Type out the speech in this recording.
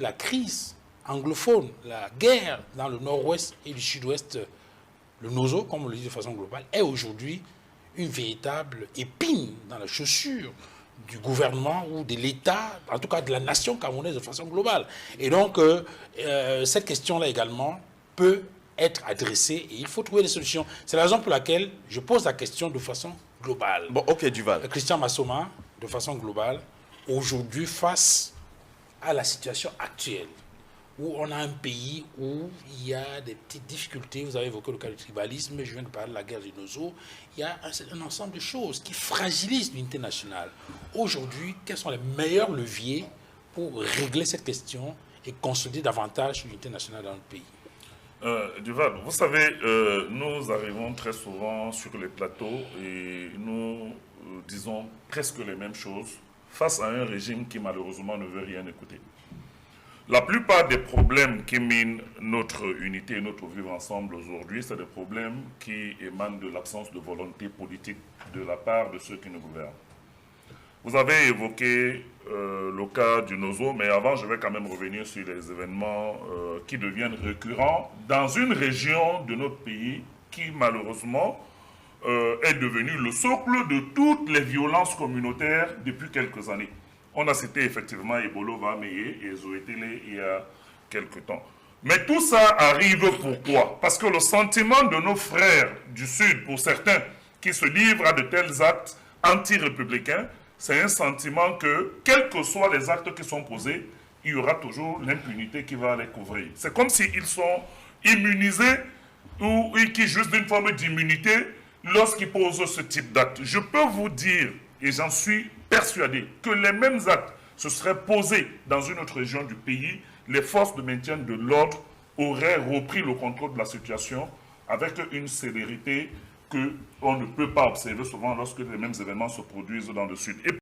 la crise anglophone, la guerre dans le nord-ouest et le sud-ouest, le NOSO, comme on le dit de façon globale, est aujourd'hui une véritable épine dans la chaussure du gouvernement ou de l'État, en tout cas de la nation camerounaise de façon globale. Et donc, cette question-là également peut être adressée et il faut trouver des solutions. C'est la raison pour laquelle je pose la question de façon globale. Bon, ok, Duval. Christian Massoma, de façon globale, aujourd'hui, face à la situation actuelle, où on a un pays où il y a des petites difficultés, vous avez évoqué le cas du tribalisme, je viens de parler de la guerre du Nozo, il y a un ensemble de choses qui fragilisent l'unité nationale. Aujourd'hui, quels sont les meilleurs leviers pour régler cette question et consolider davantage l'unité nationale dans le pays? Duval, vous savez, nous arrivons très souvent sur les plateaux et nous disons presque les mêmes choses face à un régime qui malheureusement ne veut rien écouter. La plupart des problèmes qui minent notre unité et notre vivre ensemble aujourd'hui, c'est des problèmes qui émanent de l'absence de volonté politique de la part de ceux qui nous gouvernent. Vous avez évoqué le cas du Nozo, mais avant, je vais quand même revenir sur les événements qui deviennent récurrents dans une région de notre pays qui, malheureusement, est devenue le socle de toutes les violences communautaires depuis quelques années. On a cité effectivement Ebolo Vameye et Zoétélé il y a quelques temps. Mais tout ça arrive pourquoi? Parce que le sentiment de nos frères du Sud, pour certains, qui se livrent à de tels actes anti-républicains, c'est un sentiment que, quels que soient les actes qui sont posés, il y aura toujours l'impunité qui va les couvrir. C'est comme s'ils sont immunisés ou qu'ils jouissent d'une forme d'immunité lorsqu'ils posent ce type d'actes. Je peux vous dire, et j'en suis persuadé, que les mêmes actes se seraient posés dans une autre région du pays, les forces de maintien de l'ordre auraient repris le contrôle de la situation avec une célérité qu'on ne peut pas observer souvent lorsque les mêmes événements se produisent dans le Sud.